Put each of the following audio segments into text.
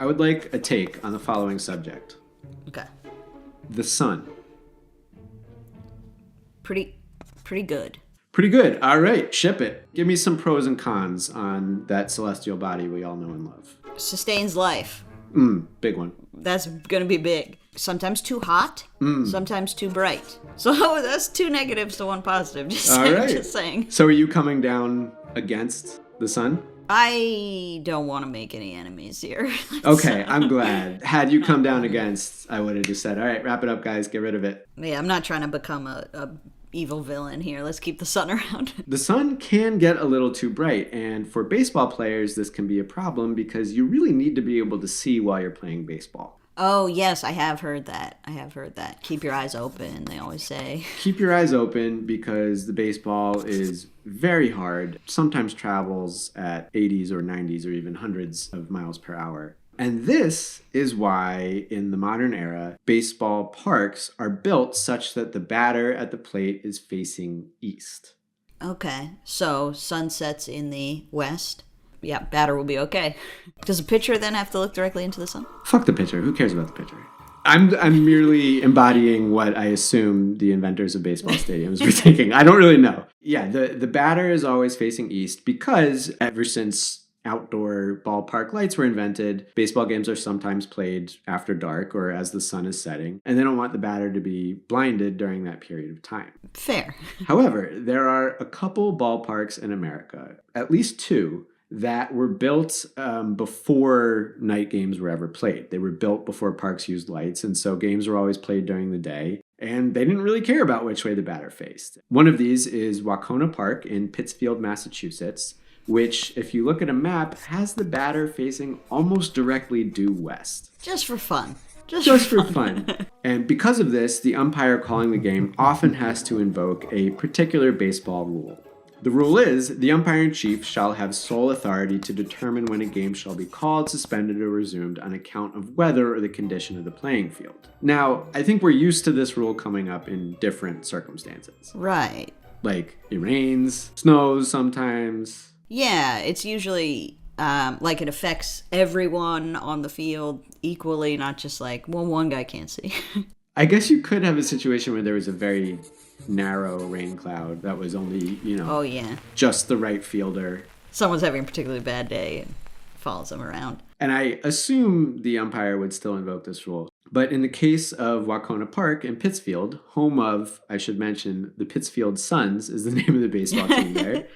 I would like a take on the following subject. Okay. The sun. Pretty good. Pretty good. All right, ship it. Give me some pros and cons on that celestial body we all know and love. Sustains life. Big one. That's gonna be big. Sometimes too hot, sometimes too bright. So that's 2 negatives to 1 positive. Just saying. So are you coming down against the sun? I don't want to make any enemies here. Okay, I'm glad. Had you come down against, I would have just said, all right, wrap it up, guys. Get rid of it. Yeah, I'm not trying to become a evil villain here. Let's keep the sun around. The sun can get a little too bright, and for baseball players, this can be a problem because you really need to be able to see while you're playing baseball. Oh, yes, I have heard that. Keep your eyes open, they always say. Keep your eyes open because the baseball is very hard, sometimes travels at 80s or 90s or even hundreds of miles per hour. And this is why, in the modern era, baseball parks are built such that the batter at the plate is facing east. Okay, so sun sets in the west. Yeah, batter will be okay. Does the pitcher then have to look directly into the sun? Fuck the pitcher. Who cares about the pitcher? I'm merely embodying what I assume the inventors of baseball stadiums were thinking. I don't really know. Yeah, the batter is always facing east because ever since outdoor ballpark lights were invented, baseball games are sometimes played after dark or as the sun is setting, and they don't want the batter to be blinded during that period of time. Fair. However, there are a couple ballparks in America, at least 2, that were built before night games were ever played. They were built before parks used lights, and so games were always played during the day, and they didn't really care about which way the batter faced. One of these is Wacona Park in Pittsfield, Massachusetts, which, if you look at a map, has the batter facing almost directly due west. Just for fun. Just for fun. And because of this, the umpire calling the game often has to invoke a particular baseball rule. The rule is, the umpire-in-chief shall have sole authority to determine when a game shall be called, suspended, or resumed on account of weather or the condition of the playing field. Now, I think we're used to this rule coming up in different circumstances. Right. Like, it rains, snows sometimes. Yeah, it's usually like it affects everyone on the field equally, not just like, well, one guy can't see. I guess you could have a situation where there was a very narrow rain cloud that was only, oh yeah, just the right fielder. Someone's having a particularly bad day and follows them around. And I assume the umpire would still invoke this rule. But in the case of Wacona Park in Pittsfield, home of, I should mention, the Pittsfield Suns is the name of the baseball team there.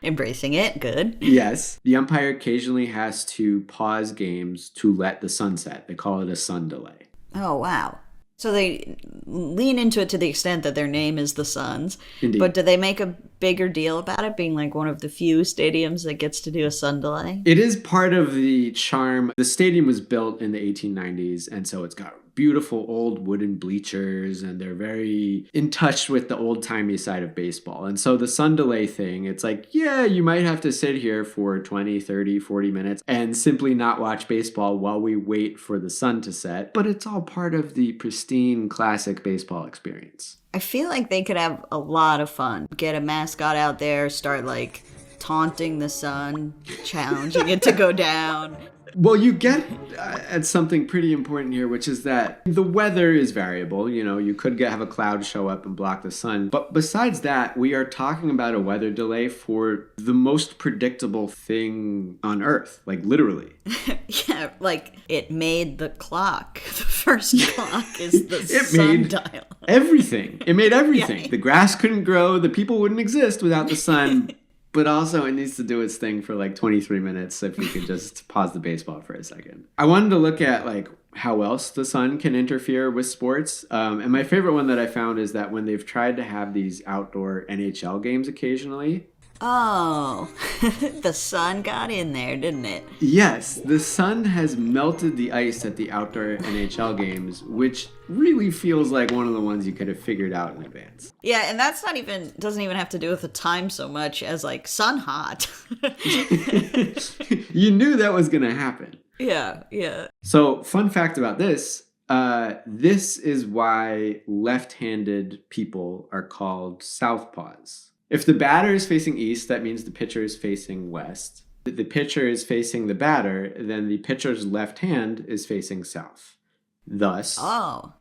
Embracing it, good. Yes. The umpire occasionally has to pause games to let the sun set. They call it a sun delay. Oh, wow. So they lean into it to the extent that their name is the Suns. Indeed. But do they make a bigger deal about it being like one of the few stadiums that gets to do a sun delay? It is part of the charm. The stadium was built in the 1890s, and so it's got beautiful old wooden bleachers, and they're very in touch with the old-timey side of baseball. And so the sun delay thing, it's like, yeah, you might have to sit here for 20, 30, 40 minutes and simply not watch baseball while we wait for the sun to set. But it's all part of the pristine, classic baseball experience. I feel like they could have a lot of fun. Get a mascot out there, start like taunting the sun, challenging it to go down. Well, you get at something pretty important here, which is that the weather is variable. You could have a cloud show up and block the sun. But besides that, we are talking about a weather delay for the most predictable thing on Earth, like literally. Yeah, like it made the clock. The first clock is the sundial. Everything. It made everything. Yeah. The grass couldn't grow. The people wouldn't exist without the sun. But also, it needs to do its thing for like 23 minutes if we could just pause the baseball for a second. I wanted to look at like how else the sun can interfere with sports. And my favorite one that I found is that when they've tried to have these outdoor NHL games occasionally. Oh, the sun got in there, didn't it? Yes, the sun has melted the ice at the outdoor NHL games, which really feels like one of the ones you could have figured out in advance. Yeah, and that's doesn't even have to do with the time so much as like sun hot. You knew that was going to happen. Yeah. So, fun fact about this. This is why left-handed people are called southpaws. If the batter is facing east, that means the pitcher is facing west. the pitcher is facing the batter, then the pitcher's left hand is facing south. Thus,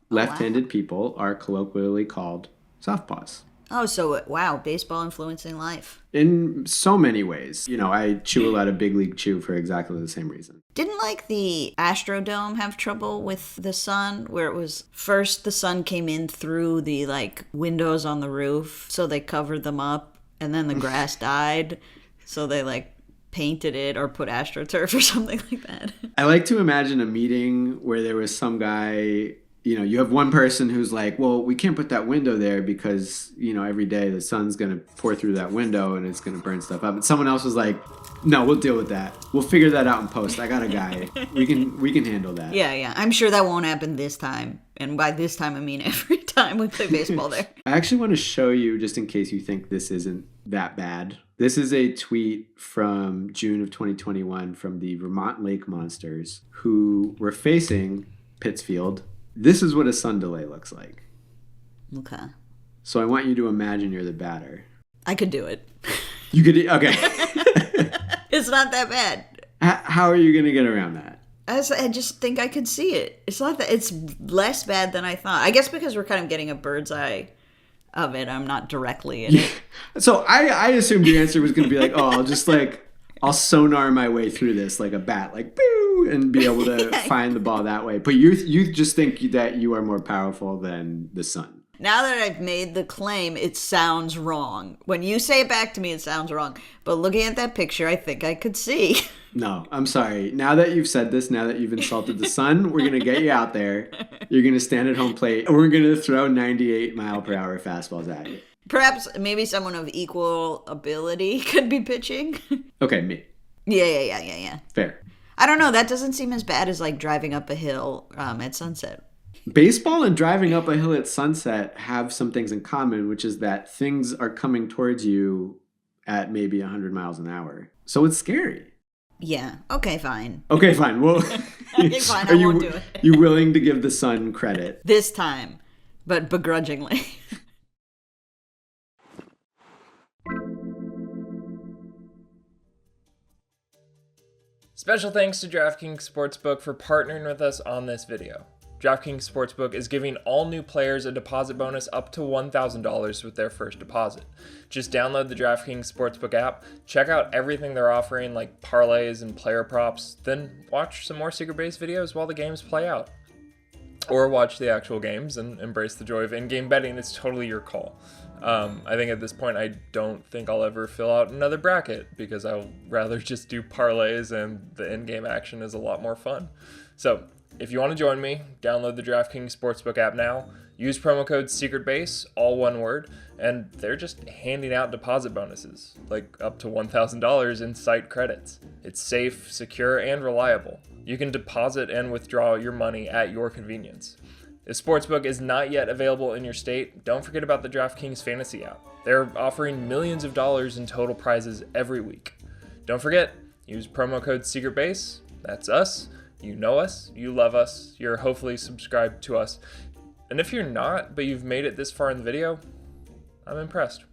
left-handed people are colloquially called southpaws. Oh, so wow, baseball influencing life. In so many ways. You know, I chew a lot of Big League Chew for exactly the same reason. Didn't like the Astrodome have trouble with the sun, where it was first the sun came in through the like windows on the roof, so they covered them up, and then the grass died, so they like painted it or put AstroTurf or something like that. I like to imagine a meeting where there was some guy, you know, you have one person who's like, well, we can't put that window there because, you know, every day the sun's going to pour through that window and it's going to burn stuff up. And someone else was like, no, we'll deal with that. We'll figure that out in post. I got a guy. We can handle that. Yeah. I'm sure that won't happen this time. And by this time, I mean every time we play baseball there. I actually want to show you, just in case you think this isn't that bad. This is a tweet from June of 2021 from the Vermont Lake Monsters, who were facing Pittsfield. This is what a sun delay looks like. Okay. So I want you to imagine you're the batter. I could do it. You could, okay. It's not that bad. How are you going to get around that? I just think I could see it. It's not that, it's less bad than I thought. I guess because we're kind of getting a bird's eye of it. I'm not directly in it. So I assumed your answer was going to be like, oh, I'll sonar my way through this like a bat, like boo, and be able to find the ball that way. But you just think that you are more powerful than the sun. Now that I've made the claim, it sounds wrong. When you say it back to me, it sounds wrong. But looking at that picture, I think I could see. No, I'm sorry. Now that you've said this, now that you've insulted the sun, we're going to get you out there. You're going to stand at home plate, and we're going to throw 98-mile-per-hour fastballs at you. Perhaps maybe someone of equal ability could be pitching. Okay, me. Yeah. Fair. I don't know. That doesn't seem as bad as like driving up a hill at sunset. Baseball and driving up a hill at sunset have some things in common, which is that things are coming towards you at maybe 100 miles an hour. So it's scary. Yeah. Okay, fine. Well, okay, fine. I won't do it. You willing to give the sun credit? This time, but begrudgingly. Special thanks to DraftKings Sportsbook for partnering with us on this video. DraftKings Sportsbook is giving all new players a deposit bonus up to $1,000 with their first deposit. Just download the DraftKings Sportsbook app, check out everything they're offering like parlays and player props, then watch some more secret base videos while the games play out. Or watch the actual games and embrace the joy of in-game betting. It's totally your call. I think at this point I don't think I'll ever fill out another bracket because I'll rather just do parlays, and the in-game action is a lot more fun. So if you want to join me, download the DraftKings Sportsbook app now, use promo code SECRETBASE, all one word, and they're just handing out deposit bonuses, like up to $1,000 in site credits. It's safe, secure, and reliable. You can deposit and withdraw your money at your convenience. If Sportsbook is not yet available in your state, don't forget about the DraftKings Fantasy app. They're offering millions of dollars in total prizes every week. Don't forget, use promo code SECRETBASE, that's us. You know us, you love us, you're hopefully subscribed to us. And if you're not, but you've made it this far in the video, I'm impressed.